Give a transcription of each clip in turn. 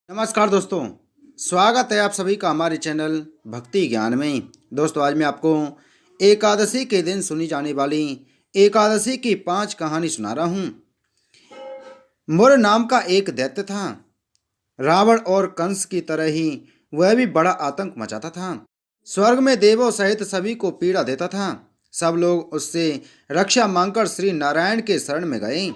नमस्कार दोस्तों। स्वागत है आप सभी का हमारे चैनल भक्ति ज्ञान में। दोस्तों, आज मैं आपको एकादशी के दिन सुनी जाने वाली एकादशी की 5 कहानी सुना रहा हूँ। मुर नाम का एक दैत्य था। रावण और कंस की तरह ही वह भी बड़ा आतंक मचाता था। स्वर्ग में देवों सहित सभी को पीड़ा देता था। सब लोग उससे रक्षा मांगकर श्री नारायण के शरण में गए।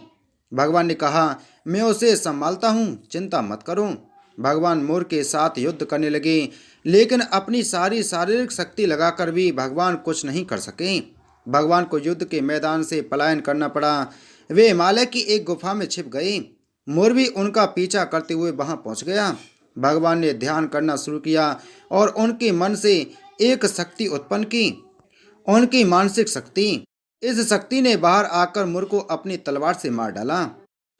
भगवान ने कहा, मैं उसे संभालता हूँ, चिंता मत करो। भगवान मोर के साथ युद्ध करने लगे, लेकिन अपनी सारी शारीरिक शक्ति लगाकर भी भगवान कुछ नहीं कर सके। भगवान को युद्ध के मैदान से पलायन करना पड़ा। वे हिमालय की एक गुफा में छिप गए। मोर भी उनका पीछा करते हुए वहां पहुंच गया। भगवान ने ध्यान करना शुरू किया और उनके मन से एक शक्ति उत्पन्न की, उनकी मानसिक शक्ति। इस शक्ति ने बाहर आकर मुर को अपनी तलवार से मार डाला।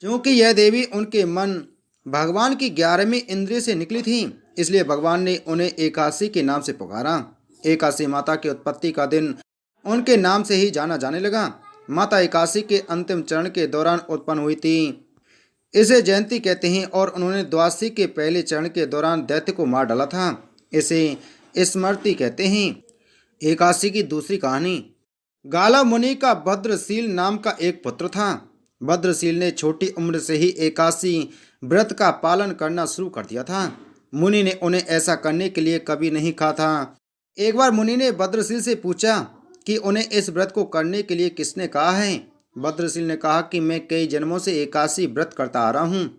क्योंकि यह देवी उनके मन भगवान की 11वीं इंद्रिय से निकली थी, इसलिए भगवान ने उन्हें एकादशी के नाम से पुकारा। एकादशी माता की उत्पत्ति का दिन उनके नाम से ही जाना जाने लगा। माता एकादशी के अंतिम चरण के दौरान उत्पन्न हुई थी, इसे जयंती कहते हैं, और उन्होंने द्वादशी के पहले चरण के दौरान दैत्य को मार डाला था, इसे स्मृति कहते हैं। एकादशी की दूसरी कहानी। गाला मुनि का भद्रशील नाम का एक पुत्र था। भद्रशील ने छोटी उम्र से ही एकादशी व्रत का पालन करना शुरू कर दिया था। मुनि ने उन्हें ऐसा करने के लिए कभी नहीं कहा था। एक बार मुनि ने भद्रशील से पूछा कि उन्हें इस व्रत को करने के लिए किसने कहा है। भद्रशील ने कहा कि मैं कई जन्मों से एकादशी व्रत करता आ रहा हूँ।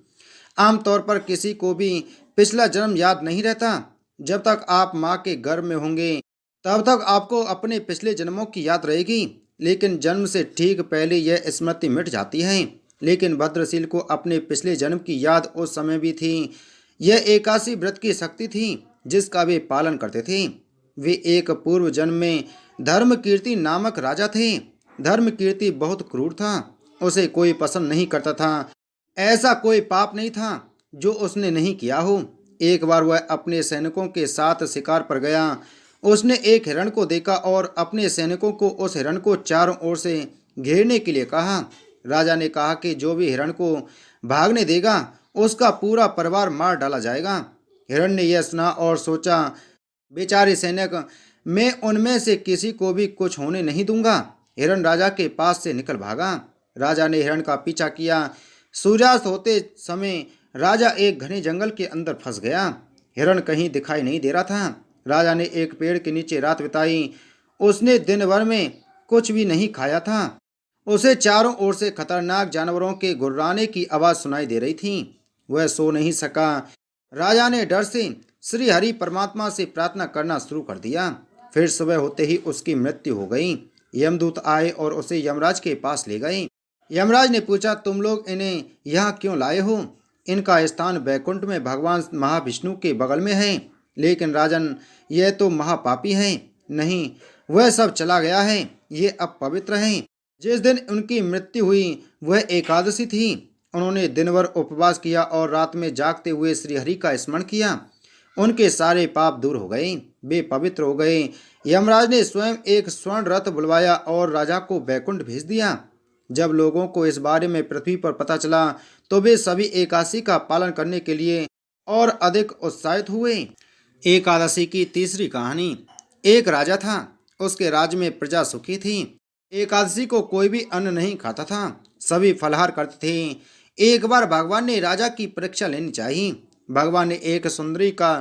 आमतौर पर किसी को भी पिछला जन्म याद नहीं रहता। जब तक आप माँ के गर्भ में होंगे तब तक आपको अपने पिछले जन्मों की याद रहेगी, लेकिन जन्म से ठीक पहले यह स्मृति मिट जाती है। लेकिन भद्रशील को अपने पिछले जन्म की याद उस समय भी थी। यह एकादशी व्रत की शक्ति थी जिसका वे पालन करते थे। वे एक पूर्व जन्म में धर्मकीर्ति नामक राजा थे। धर्मकीर्ति बहुत क्रूर था, उसे कोई पसंद नहीं करता था। ऐसा कोई पाप नहीं था जो उसने नहीं किया हो। एक बार वह अपने सैनिकों के साथ शिकार पर गया। उसने एक हिरण को देखा और अपने सैनिकों को उस हिरण को चारों ओर से घेरने के लिए कहा। राजा ने कहा कि जो भी हिरण को भागने देगा उसका पूरा परिवार मार डाला जाएगा। हिरण ने यह सुना और सोचा, बेचारे सैनिक, मैं उनमें से किसी को भी कुछ होने नहीं दूंगा। हिरण राजा के पास से निकल भागा। राजा ने हिरण का पीछा किया। सूर्यास्त होते समय राजा एक घने जंगल के अंदर फंस गया। हिरण कहीं दिखाई नहीं दे रहा था। राजा ने एक पेड़ के नीचे रात बिताई। उसने दिन भर में कुछ भी नहीं खाया था। उसे चारों ओर से खतरनाक जानवरों के गुर्राने की आवाज सुनाई दे रही थी। वह सो नहीं सका। राजा ने डर से श्री हरि परमात्मा से प्रार्थना करना शुरू कर दिया। फिर सुबह होते ही उसकी मृत्यु हो गई। यमदूत आए और उसे यमराज के पास ले गए। यमराज ने पूछा, तुम लोग इन्हें यहाँ क्यों लाए हो? इनका स्थान बैकुंठ में भगवान महाविष्णु के बगल में है। लेकिन राजन, यह तो महापापी है। नहीं, वह सब चला गया है, ये अब पवित्र हैं। जिस दिन उनकी मृत्यु हुई वह एकादशी थी। उन्होंने दिन भर उपवास किया और रात में जागते हुए श्रीहरि का स्मरण किया। उनके सारे पाप दूर हो गए, वे पवित्र हो गए। यमराज ने स्वयं एक स्वर्ण रथ बुलवाया और राजा को बैकुंठ भेज दिया। जब लोगों को इस बारे में पृथ्वी पर पता चला तो वे सभी एकादशी का पालन करने के लिए और अधिक उत्साहित हुए। एकादशी की तीसरी कहानी। एक राजा था, उसके राज्य में प्रजा सुखी थी। एकादशी को कोई भी अन्न नहीं खाता था, सभी फलाहार करते थे। एक बार भगवान ने राजा की परीक्षा लेनी चाहिए। भगवान ने एक सुंदरी का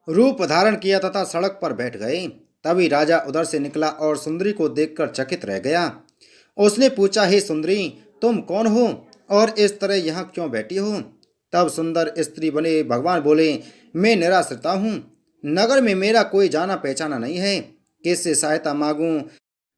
रूप धारण किया तथा सड़क पर बैठ गए। तभी राजा उधर से निकला और सुंदरी को देखकर चकित रह गया। उसने पूछा, हे सुंदरी, तुम कौन हो और इस तरह यहाँ क्यों बैठी हो? तब सुंदर स्त्री बने भगवान बोले, मैं निराश्रिता हूँ। नगर में मेरा कोई जाना पहचाना नहीं है, किससे सहायता मांगूं?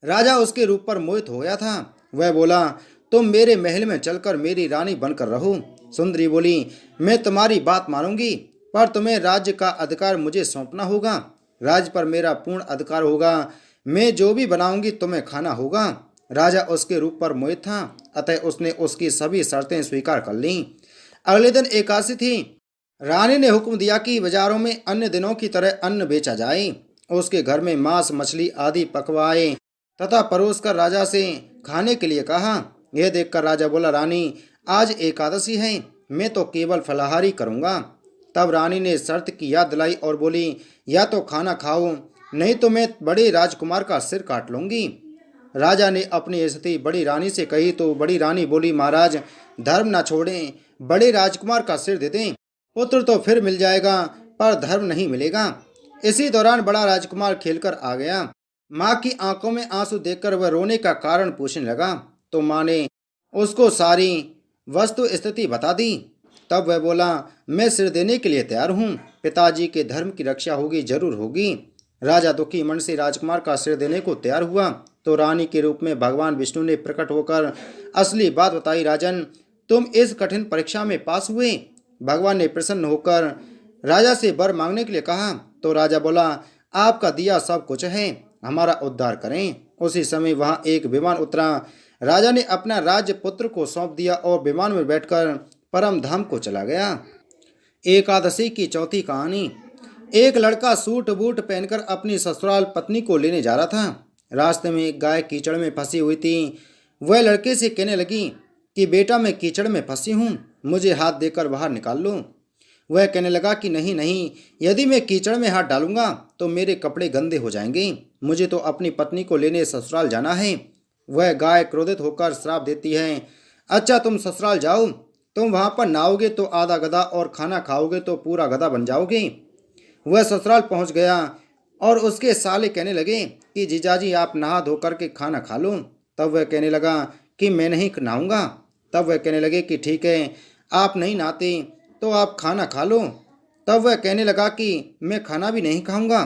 राजा उसके रूप पर मोहित हो गया था। वह बोला, तुम मेरे महल में चलकर मेरी रानी बनकर रहो। सुंदरी बोली, मैं तुम्हारी बात मानूंगी, पर तुम्हें राज्य का अधिकार मुझे सौंपना होगा। राज्य पर मेरा पूर्ण अधिकार होगा। मैं जो भी बनाऊंगी तुम्हें खाना होगा। राजा उसके रूप पर मोहित था, अतः उसने उसकी सभी शर्तें स्वीकार कर लीं। अगले दिन एकादशी थी। रानी ने हुक्म दिया कि बाजारों में अन्य दिनों की तरह अन्न बेचा जाए। उसके घर में मांस, मछली आदि पकवाए तथा परोस कर राजा से खाने के लिए कहा। यह देखकर राजा बोला, रानी, आज एकादशी है, मैं तो केवल फलाहारी करूंगा। तब रानी ने शर्त की याद दिलाई और बोली, या तो खाना खाओ, नहीं तो मैं बड़े राजकुमार का सिर काट लूंगी। राजा ने अपनी स्थिति बड़ी रानी से कही तो बड़ी रानी बोली, महाराज धर्म न छोड़ें, बड़े राजकुमार का सिर दे दें। पुत्र तो फिर मिल जाएगा पर धर्म नहीं मिलेगा। इसी दौरान बड़ा राजकुमार खेलकर आ गया। माँ की आंखों में आंसू देखकर वह रोने का कारण पूछने लगा तो माँ ने उसको सारी वस्तु स्थिति बता दी। तब वह बोला, मैं सिर देने के लिए तैयार हूँ, पिताजी के धर्म की रक्षा होगी, जरूर होगी। राजा दुखी मन से राजकुमार का सिर देने को तैयार हुआ तो रानी के रूप में भगवान विष्णु ने प्रकट होकर असली बात बताई। राजन, तुम इस कठिन परीक्षा में पास हुए। भगवान ने प्रसन्न होकर राजा से वर मांगने के लिए कहा तो राजा बोला, आपका दिया सब कुछ है, हमारा उद्धार करें। उसी समय वहां एक विमान उतरा। राजा ने अपना राज्य पुत्र को सौंप दिया और विमान में बैठकर परम धाम को चला गया। एकादशी की चौथी कहानी। एक लड़का सूट बूट पहनकर अपनी ससुराल पत्नी को लेने जा रहा था। रास्ते में एक गाय कीचड़ में फंसी हुई थी। वह लड़के से कहने लगी कि बेटा, मैं कीचड़ में फंसी हूँ, मुझे हाथ देकर बाहर निकाल लो। वह कहने लगा कि नहीं नहीं, यदि मैं कीचड़ में हाथ डालूंगा तो मेरे कपड़े गंदे हो जाएंगे, मुझे तो अपनी पत्नी को लेने ससुराल जाना है। वह गाय क्रोधित होकर श्राप देती है, अच्छा तुम ससुराल जाओ, तुम वहां पर नहाओगे तो आधा गधा और खाना खाओगे तो पूरा गधा बन जाओगे। वह ससुराल पहुंच गया और उसके साले कहने लगे कि जीजाजी आप नहा धो करके खाना खा लो। तब वह कहने लगा कि मैं नहीं नहाऊंगा। तब वह कहने लगे कि ठीक है, आप नहीं नहाते तो आप खाना खा लो। तब वह कहने लगा कि मैं खाना भी नहीं खाऊंगा।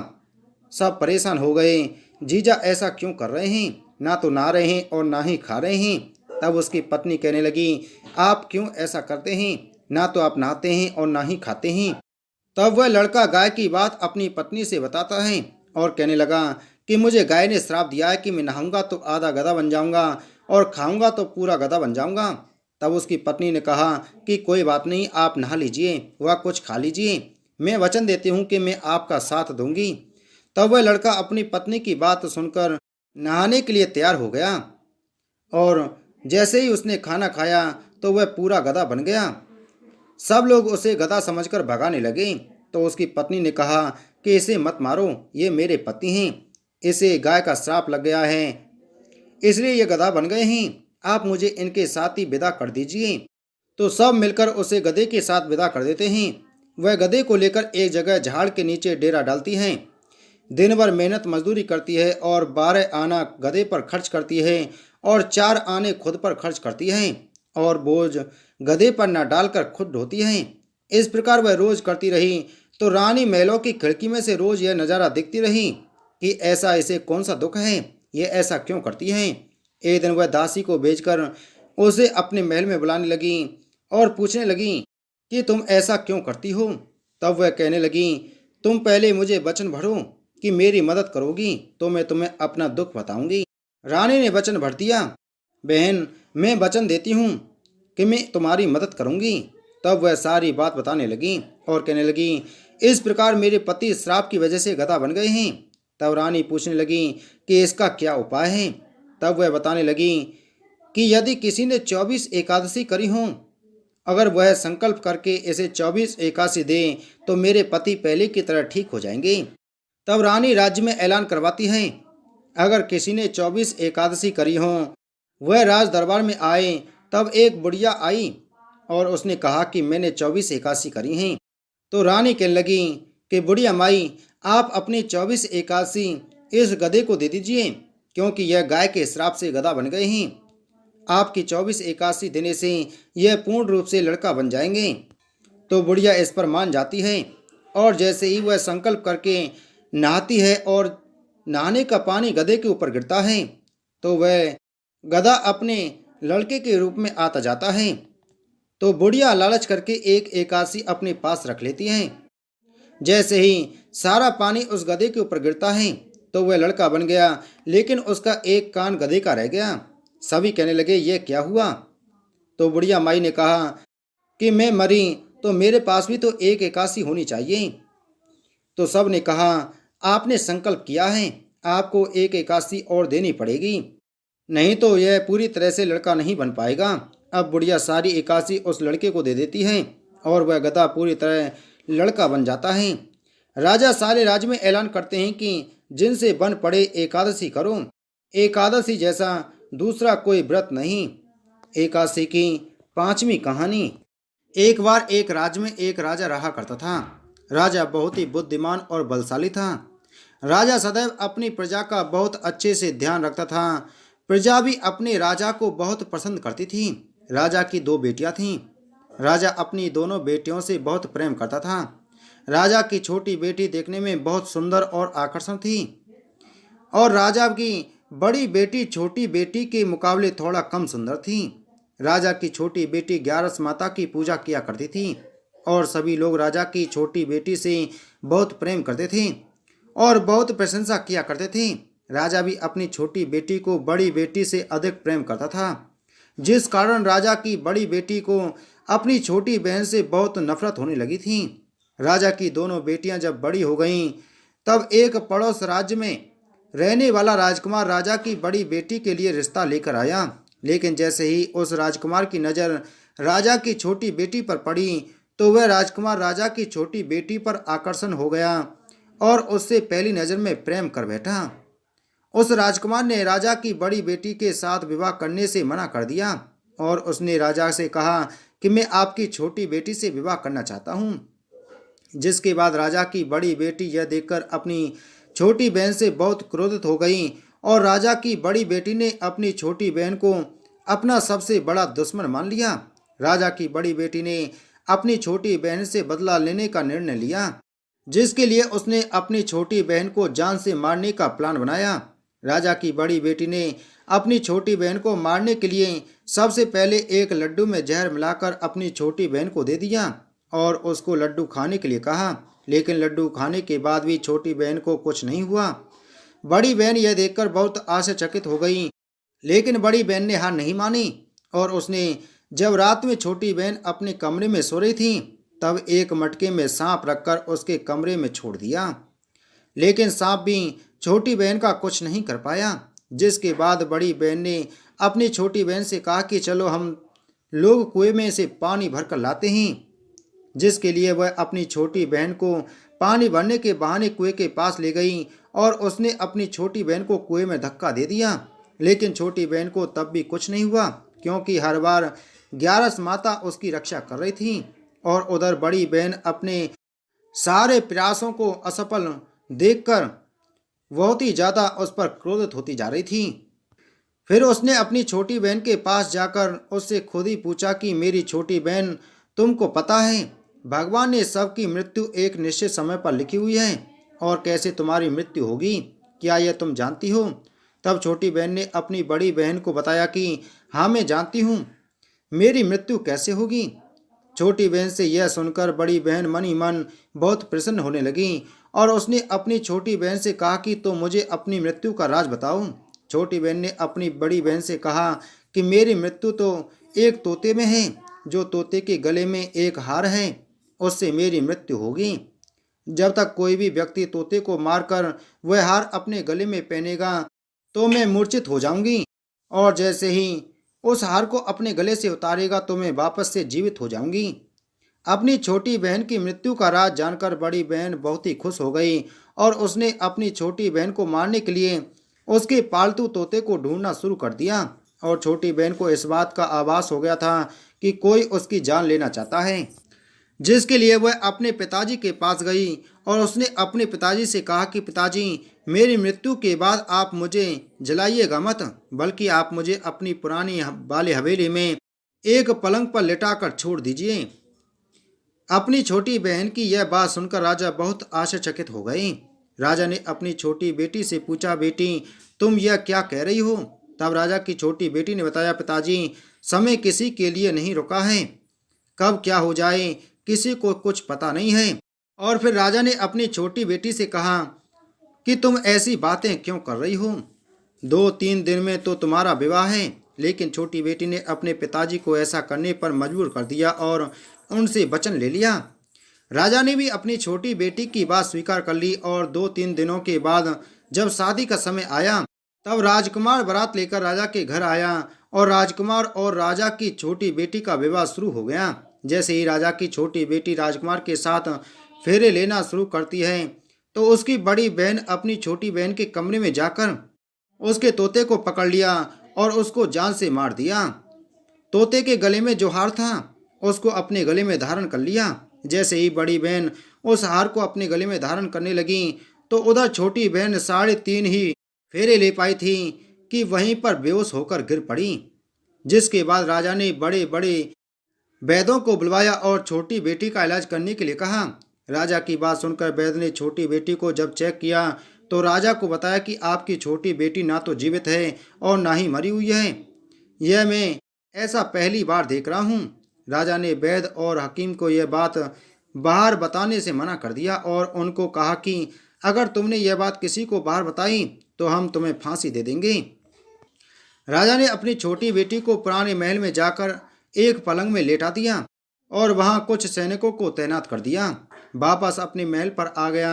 सब परेशान हो गए, जीजा ऐसा क्यों कर रहे हैं, ना तो नहा रहे हैं और ना ही खा रहे हैं। तब उसकी पत्नी कहने लगी, आप क्यों ऐसा करते हैं, ना तो आप नहाते हैं और ना ही खाते हैं। तब वह लड़का गाय की बात अपनी पत्नी से बताता है और कहने लगा कि मुझे गाय ने श्राप दिया है कि मैं नहाऊंगा तो आधा गधा बन जाऊंगा और खाऊंगा तो पूरा गधा बन जाऊंगा। तब उसकी पत्नी ने कहा कि कोई बात नहीं, आप नहा लीजिए व कुछ खा लीजिए, मैं वचन देती हूँ कि मैं आपका साथ दूंगी। तब वह लड़का अपनी पत्नी की बात सुनकर नहाने के लिए तैयार हो गया और जैसे ही उसने खाना खाया तो वह पूरा गधा बन गया। सब लोग उसे गधा समझकर भगाने लगे तो उसकी पत्नी ने कहा कि इसे मत मारो, ये मेरे पति हैं, इसे गाय का श्राप लग गया है इसलिए ये गधा बन गए हैं, आप मुझे इनके साथ ही विदा कर दीजिए। तो सब मिलकर उसे गधे के साथ विदा कर देते हैं। वह गधे को लेकर एक जगह झाड़ के नीचे डेरा डालती हैं। दिन भर मेहनत मजदूरी करती है और 12 आना गधे पर खर्च करती है और 4 आने खुद पर खर्च करती है और बोझ गधे पर न डालकर खुद ढोती है। इस प्रकार वह रोज करती रही तो रानी महलों की खिड़की में से रोज यह नज़ारा देखती रही कि ऐसा इसे कौन सा दुख है, ये ऐसा क्यों करती है। एक दिन वह दासी को भेजकर उसे अपने महल में बुलाने लगी और पूछने लगी कि तुम ऐसा क्यों करती हो। तब वह कहने लगी, तुम पहले मुझे वचन भरो कि मेरी मदद करोगी तो मैं तुम्हें अपना दुख बताऊंगी। रानी ने वचन भर दिया, बहन मैं वचन देती हूँ कि मैं तुम्हारी मदद करूंगी। तब वह सारी बात बताने लगी और कहने लगी, इस प्रकार मेरे पति श्राप की वजह से गधा बन गए हैं। तब रानी पूछने लगी कि इसका क्या उपाय है। तब वह बताने लगी कि यदि किसी ने 24 एकादशी करी हो, अगर वह संकल्प करके इसे 24 एकादशी दे तो मेरे पति पहले की तरह ठीक हो जाएंगे। तब रानी राज्य में ऐलान करवाती है, अगर किसी ने 24 एकादशी करी हो वह राज दरबार में आए। तब एक बुढ़िया आई और उसने कहा कि मैंने 24 एकादशी करी हैं। तो रानी कहने लगी कि बुढ़िया माई, आप अपनी 24 एकादशी इस गधे को दे दीजिए क्योंकि यह गाय के श्राप से गधा बन गए हैं। आपकी 24 एकादशी देने से यह पूर्ण रूप से लड़का बन जाएंगे। तो बुढ़िया इस पर मान जाती है और जैसे ही वह संकल्प करके नहाती है और नहाने का पानी गधे के ऊपर गिरता है तो वह गधा अपने लड़के के रूप में आता जाता है। तो बुढ़िया लालच करके एक एकादशी अपने पास रख लेती है। जैसे ही सारा पानी उस गधे के ऊपर गिरता है तो वह लड़का बन गया, लेकिन उसका एक कान गधे का रह गया। सभी कहने लगे, यह क्या हुआ। तो बुढ़िया माई ने कहा कि मैं मरी तो मेरे पास भी तो एक एकादशी होनी चाहिए। तो सब ने कहा, आपने संकल्प किया है, आपको एक एकादशी और देनी पड़ेगी, नहीं तो यह पूरी तरह से लड़का नहीं बन पाएगा। अब बुढ़िया सारी एकादशी उस लड़के को दे देती है और वह गधा पूरी तरह लड़का बन जाता है। राजा सारे राज्य में ऐलान करते हैं कि जिनसे बन पड़े एकादशी करो। एकादशी जैसा दूसरा कोई व्रत नहीं। एकादशी की पांचवी कहानी। एक बार एक राज्य में एक राजा रहा करता था। राजा बहुत ही बुद्धिमान और बलशाली था। राजा सदैव अपनी प्रजा का बहुत अच्छे से ध्यान रखता था। प्रजा भी अपने राजा को बहुत पसंद करती थी। राजा की दो बेटियां थीं। राजा अपनी दोनों बेटियों से बहुत प्रेम करता था। राजा की छोटी बेटी देखने में बहुत सुंदर और आकर्षण थी और राजा की बड़ी बेटी छोटी बेटी के मुकाबले थोड़ा कम सुंदर थी। राजा की छोटी बेटी ग्यारस माता की पूजा किया करती थी और सभी लोग राजा की छोटी बेटी से बहुत प्रेम करते थे और बहुत प्रशंसा किया करते थे। राजा भी अपनी छोटी बेटी को बड़ी बेटी से अधिक प्रेम करता था, जिस कारण राजा की बड़ी बेटी को अपनी छोटी बहन से बहुत नफरत होने लगी थी। राजा की दोनों बेटियां जब बड़ी हो गईं, तब एक पड़ोस राज्य में रहने वाला राजकुमार राजा की बड़ी बेटी के लिए रिश्ता लेकर आया। लेकिन जैसे ही उस राजकुमार की नज़र राजा की छोटी बेटी पर पड़ी, तो वह राजकुमार राजा की छोटी बेटी पर आकर्षण हो गया और उससे पहली नज़र में प्रेम कर बैठा। उस राजकुमार ने राजा की बड़ी बेटी के साथ विवाह करने से मना कर दिया और उसने राजा से कहा कि मैं आपकी छोटी बेटी से विवाह करना चाहता हूँ। जिसके बाद राजा की बड़ी बेटी यह देखकर अपनी छोटी बहन से बहुत क्रोधित हो गई और राजा की बड़ी बेटी ने अपनी छोटी बहन को अपना सबसे बड़ा दुश्मन मान लिया। राजा की बड़ी बेटी ने अपनी छोटी बहन से बदला लेने का निर्णय लिया, जिसके लिए उसने अपनी छोटी बहन को जान से मारने का प्लान बनाया। राजा की बड़ी बेटी ने अपनी छोटी बहन को मारने के लिए सबसे पहले एक लड्डू में जहर मिलाकर अपनी छोटी बहन को दे दिया और उसको लड्डू खाने के लिए कहा। लेकिन लड्डू खाने के बाद भी छोटी बहन को कुछ नहीं हुआ। बड़ी बहन यह देखकर बहुत आश्चर्यचकित हो गई, लेकिन बड़ी बहन ने हार नहीं मानी और उसने जब रात में छोटी बहन अपने कमरे में सो रही थी, तब एक मटके में सांप रखकर उसके कमरे में छोड़ दिया। लेकिन सांप भी छोटी बहन का कुछ नहीं कर पाया। जिसके बाद बड़ी बहन ने अपनी छोटी बहन से कहा कि चलो हम लोग कुएं में से पानी भरकर लाते हैं। जिसके लिए वह अपनी छोटी बहन को पानी भरने के बहाने कुएं के पास ले गई और उसने अपनी छोटी बहन को कुएं में धक्का दे दिया। लेकिन छोटी बहन को तब भी कुछ नहीं हुआ, क्योंकि हर बार ग्यारस माता उसकी रक्षा कर रही थी और उधर बड़ी बहन अपने सारे प्रयासों को असफल देखकर बहुत ही ज़्यादा उस पर क्रोधित होती जा रही थी। फिर उसने अपनी छोटी बहन के पास जाकर उससे खुद ही पूछा कि मेरी छोटी बहन, तुमको पता है भगवान ने सबकी मृत्यु एक निश्चित समय पर लिखी हुई है और कैसे तुम्हारी मृत्यु होगी, क्या यह तुम जानती हो? तब छोटी बहन ने अपनी बड़ी बहन को बताया कि हाँ मैं जानती हूँ, मेरी मृत्यु कैसे होगी। छोटी बहन से यह सुनकर बड़ी बहन मन ही मन बहुत प्रसन्न होने लगी और उसने अपनी छोटी बहन से कहा कि तो मुझे अपनी मृत्यु का राज बताओ। छोटी बहन ने अपनी बड़ी बहन से कहा कि मेरी मृत्यु तो एक तोते में है, जो तोते के गले में एक हार है, उससे मेरी मृत्यु होगी। जब तक कोई भी व्यक्ति तोते को मारकर वह हार अपने गले में पहनेगा तो मैं मूर्छित हो जाऊंगी और जैसे ही उस हार को अपने गले से उतारेगा तो मैं वापस से जीवित हो जाऊंगी। अपनी छोटी बहन की मृत्यु का राज जानकर बड़ी बहन बहुत ही खुश हो गई और उसने अपनी छोटी बहन को मारने के लिए उसके पालतू तोते को ढूंढना शुरू कर दिया और छोटी बहन को इस बात का आभास हो गया था कि कोई उसकी जान लेना चाहता है। जिसके लिए वह अपने पिताजी के पास गई और उसने अपने पिताजी से कहा कि पिताजी, मेरी मृत्यु के बाद आप मुझे जलाइएगा मत, बल्कि आप मुझे अपनी पुरानी वाली हवेली में एक पलंग पर लिटाकर छोड़ दीजिए। अपनी छोटी बहन की यह बात सुनकर राजा बहुत आश्चर्यचकित हो गए। राजा ने अपनी छोटी बेटी से पूछा, बेटी तुम यह क्या कह रही हो? तब राजा की छोटी बेटी ने बताया, पिताजी समय किसी के लिए नहीं रुका है, कब क्या हो जाए किसी को कुछ पता नहीं है। और फिर राजा ने अपनी छोटी बेटी से कहा कि तुम ऐसी बातें क्यों कर रही हो, 2-3 दिन में तो तुम्हारा विवाह है। लेकिन छोटी बेटी ने अपने पिताजी को ऐसा करने पर मजबूर कर दिया और उनसे वचन ले लिया। राजा ने भी अपनी छोटी बेटी की बात स्वीकार कर ली और 2-3 दिनों के बाद जब शादी का समय आया, तब राजकुमार बारात लेकर राजा के घर आया और राजकुमार और राजा की छोटी बेटी का विवाह शुरू हो गया। जैसे ही राजा की छोटी बेटी राजकुमार के साथ फेरे लेना शुरू करती है तो उसकी बड़ी बहन अपनी छोटी बहन के कमरे में जाकर उसके तोते को पकड़ लिया और उसको जान से मार दिया। तोते के गले में जो हार था उसको अपने गले में धारण कर लिया। जैसे ही बड़ी बहन उस हार को अपने गले में धारण करने लगी तो उधर छोटी बहन 3.5 ही फेरे ले पाई थी कि वहीं पर बेहोश होकर गिर पड़ी। जिसके बाद राजा ने बड़े बड़े वैद्यों को बुलवाया और छोटी बेटी का इलाज करने के लिए कहा। राजा की बात सुनकर वैद्य ने छोटी बेटी को जब चेक किया तो राजा को बताया कि आपकी छोटी बेटी ना तो जीवित है और ना ही मरी हुई है। यह मैं ऐसा पहली बार देख रहा हूँ। राजा ने वैद्य और हकीम को यह बात बाहर बताने से मना कर दिया और उनको कहा कि अगर तुमने यह बात किसी को बाहर बताई तो हम तुम्हें फांसी दे देंगे। राजा ने अपनी छोटी बेटी को पुराने महल में जाकर एक पलंग में लेटा दिया और वहां कुछ सैनिकों को तैनात कर दिया। वापस अपने महल पर आ गया।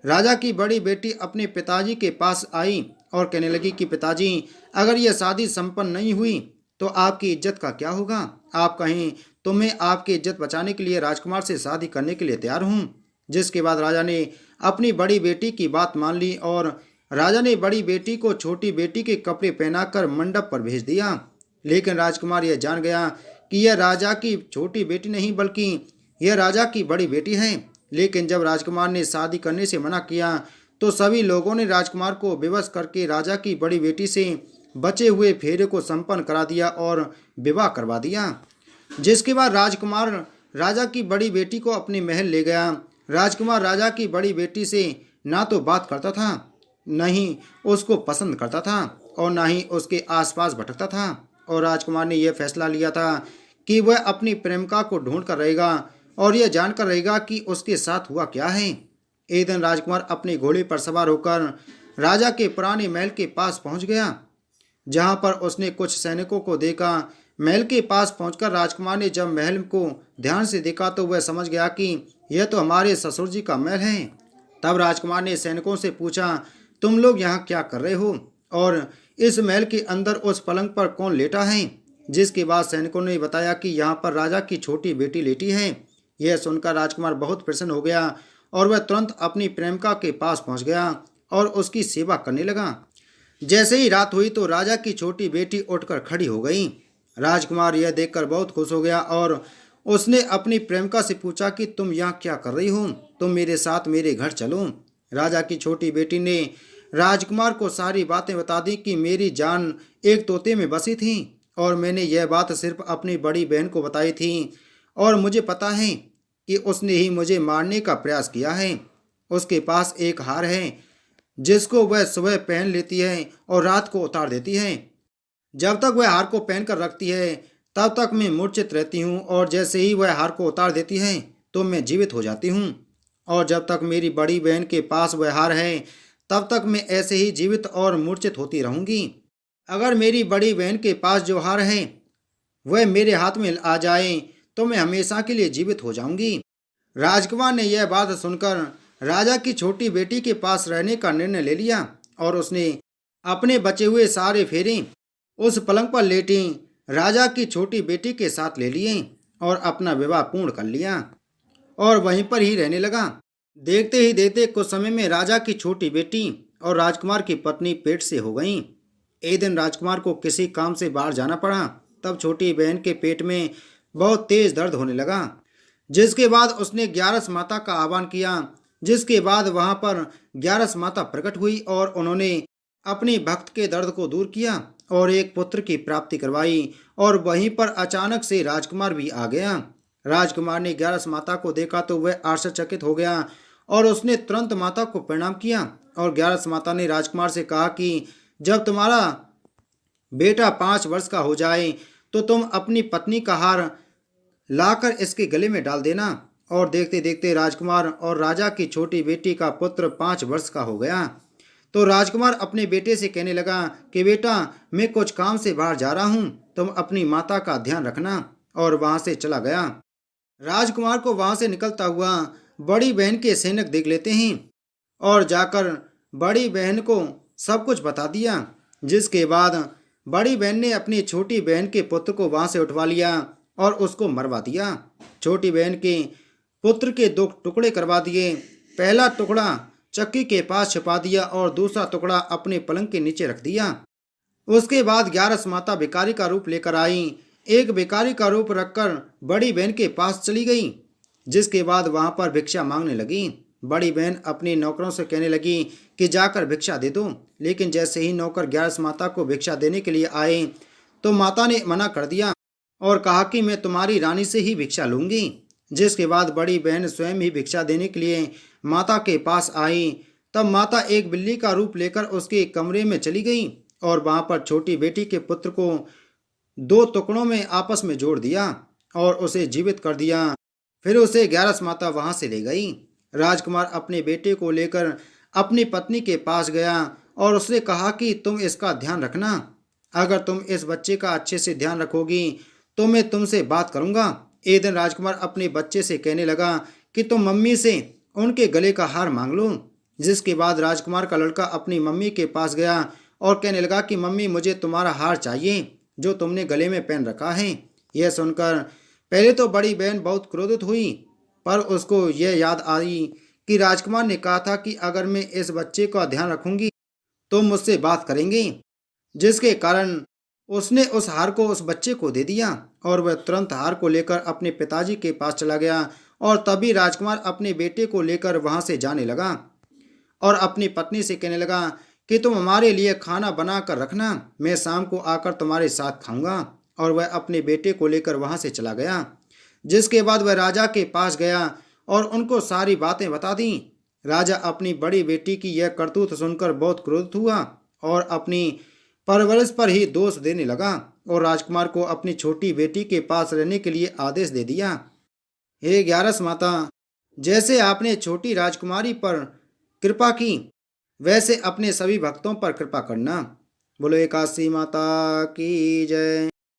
राजा की बड़ी बेटी अपने पिताजी के पास आई और कहने लगी कि पिताजी, अगर यह शादी संपन्न नहीं हुई तो आपकी इज्जत का क्या होगा। आप कहें तो मैं आपकी इज्जत बचाने के लिए राजकुमार से शादी करने के लिए तैयार हूँ। जिसके बाद राजा ने अपनी बड़ी बेटी की बात मान ली और राजा ने बड़ी बेटी को छोटी बेटी के कपड़े पहनाकर मंडप पर भेज दिया। लेकिन राजकुमार यह जान गया कि यह राजा की छोटी बेटी नहीं बल्कि यह राजा की बड़ी बेटी है। लेकिन जब राजकुमार ने शादी करने से मना किया तो सभी लोगों ने राजकुमार को विवश करके राजा की बड़ी बेटी से बचे हुए फेरे को संपन्न करा दिया और विवाह करवा दिया। जिसके बाद राजकुमार राजा की बड़ी बेटी को अपने महल ले गया। राजकुमार राजा की बड़ी बेटी से ना तो बात करता था, न ही उसको पसंद करता था और न ही उसके आसपास भटकता था। और राजकुमार ने यह फैसला लिया था कि वह अपनी प्रेमिका को ढूंढ कर रहेगा और यह जानकर रहेगा कि उसके साथ हुआ क्या है। एक दिन राजकुमार अपने घोड़े पर सवार होकर राजा के पुराने महल के पास पहुंच गया, जहां पर उसने कुछ सैनिकों को देखा। महल के पास पहुंचकर राजकुमार ने जब महल को ध्यान से देखा तो वह समझ गया कि यह तो हमारे ससुर जी का महल है। तब राजकुमार ने सैनिकों से पूछा, तुम लोग यहाँ क्या कर रहे हो और इस महल के अंदर उस पलंग पर कौन लेटा है। जिसके बाद सैनिकों ने बताया कि यहाँ पर राजा की छोटी बेटी लेटी है। यह सुनकर राजकुमार बहुत प्रसन्न हो गया और वह तुरंत अपनी प्रेमिका के पास पहुँच गया और उसकी सेवा करने लगा। जैसे ही रात हुई तो राजा की छोटी बेटी उठकर खड़ी हो गई। राजकुमार यह देखकर बहुत खुश हो गया और उसने अपनी प्रेमिका से पूछा कि तुम यहाँ क्या कर रही हो, तुम मेरे साथ मेरे घर चलो। राजा की छोटी बेटी ने राजकुमार को सारी बातें बता दी कि मेरी जान एक तोते में बसी थी और मैंने यह बात सिर्फ अपनी बड़ी बहन को बताई थी और मुझे पता है कि उसने ही मुझे मारने का प्रयास किया है। उसके पास एक हार है जिसको वह सुबह पहन लेती है और रात को उतार देती है। जब तक वह हार को पहन कर रखती है तब तक मैं मूर्छित रहती हूँ और जैसे ही वह हार को उतार देती है तो मैं जीवित हो जाती हूँ। और जब तक मेरी बड़ी बहन के पास वह हार है तब तक मैं ऐसे ही जीवित और मूर्छित होती रहूंगी। अगर मेरी बड़ी बहन के पास जो हार है वह मेरे हाथ में आ जाए तो मैं हमेशा के लिए जीवित हो जाऊंगी। राजकुमार ने यह बात सुनकर राजा की छोटी बेटी के पास रहने का निर्णय ले लिया और उसने अपने बचे हुए सारे फेरे उस पलंग पर लेटी राजा की छोटी बेटी के साथ ले लिए और अपना विवाह पूर्ण कर लिया और वहीं पर ही रहने लगा। देखते ही देखते कुछ समय में राजा की छोटी बेटी और राजकुमार की पत्नी पेट से हो गईं। एक दिन राजकुमार को किसी काम से बाहर जाना पड़ा। तब छोटी बहन के पेट में बहुत तेज दर्द होने लगा। जिसके बाद उसने ग्यारस माता का आह्वान किया। जिसके बाद वहां पर ग्यारस माता प्रकट हुई और उन्होंने अपनी भक्त के दर्द को दूर किया और एक पुत्र की प्राप्ति करवाई। और वहीं पर अचानक से राजकुमार भी आ गया। राजकुमार ने ग्यारस माता को देखा तो वह आश्चर्यचकित हो गया और उसने तुरंत माता को प्रणाम किया। और ग्यारस माता ने राजकुमार से कहा कि जब तुम्हारा बेटा 5 वर्ष का हो जाए तो तुम अपनी पत्नी का हार लाकर इसके गले में डाल देना। और देखते देखते राजकुमार और राजा की छोटी बेटी का पुत्र 5 वर्ष का हो गया। तो राजकुमार अपने बेटे से कहने लगा कि बेटा, मैं कुछ काम से बाहर जा रहा हूँ, तुम अपनी माता का ध्यान रखना। और वहां से चला गया। राजकुमार को वहां से निकलता हुआ बड़ी बहन के सैनिक देख लेते हैं और जाकर बड़ी बहन को सब कुछ बता दिया। जिसके बाद बड़ी बहन ने अपनी छोटी बहन के पुत्र को वहां से उठवा लिया और उसको मरवा दिया। छोटी बहन के पुत्र के दो टुकड़े करवा दिए। पहला टुकड़ा चक्की के पास छिपा दिया और दूसरा टुकड़ा अपने पलंग के नीचे रख दिया। उसके बाद 11 माता भिखारी का रूप लेकर आई। एक भिखारी का रूप रखकर बड़ी बहन के पास चली गई, जिसके बाद वहां पर भिक्षा मांगने लगी। बड़ी बहन अपने नौकरों से कहने लगी कि जाकर भिक्षा दे दो, लेकिन जैसे ही नौकर 11 माता को भिक्षा देने के लिए आए तो माता ने मना कर दिया और कहा कि मैं तुम्हारी रानी से ही भिक्षा लूंगी। जिसके बाद बड़ी बहन स्वयं ही भिक्षा देने के लिए माता के पास आई। तब माता एक बिल्ली का रूप लेकर उसके कमरे में चली गई और वहां पर छोटी बेटी के पुत्र को दो टुकड़ों में आपस में जोड़ दिया और उसे जीवित कर दिया। फिर उसे 11 माता वहां से ले गई। राजकुमार अपने बेटे को लेकर अपनी पत्नी के पास गया और उसने कहा कि तुम इसका ध्यान रखना। अगर तुम इस बच्चे का अच्छे से ध्यान रखोगी तो मैं तुमसे बात करूंगा। एक दिन राजकुमार अपने बच्चे से कहने लगा कि तुम मम्मी से उनके गले का हार मांग लो। जिसके बाद राजकुमार का लड़का अपनी मम्मी के पास गया और कहने लगा कि मम्मी, मुझे तुम्हारा हार चाहिए जो तुमने गले में पहन रखा है। यह सुनकर पहले तो बड़ी बहन बहुत क्रोधित हुई, पर उसको यह याद आई कि राजकुमार ने कहा था कि अगर मैं इस बच्चे का ध्यान रखूंगी तो मुझसे बात करेंगे। जिसके कारण उसने उस हार को उस बच्चे को दे दिया और वह तुरंत हार को लेकर अपने पिताजी के पास चला गया। और तभी राजकुमार अपने बेटे को लेकर वहां से जाने लगा और अपनी पत्नी से कहने लगा कि तुम हमारे लिए खाना बना कर रखना, मैं शाम को आकर तुम्हारे साथ खाऊंगा। और वह अपने बेटे को लेकर वहां से चला गया। जिसके बाद वह राजा के पास गया और उनको सारी बातें बता दी। राजा अपनी बड़ी बेटी की यह करतूत सुनकर बहुत क्रोधित हुआ और अपनी परवरिश पर ही दोष देने लगा और राजकुमार को अपनी छोटी बेटी के पास रहने के लिए आदेश दे दिया। हे 11 माता, जैसे आपने छोटी राजकुमारी पर कृपा की वैसे अपने सभी भक्तों पर कृपा करना। बोलो एकादशी माता की जय।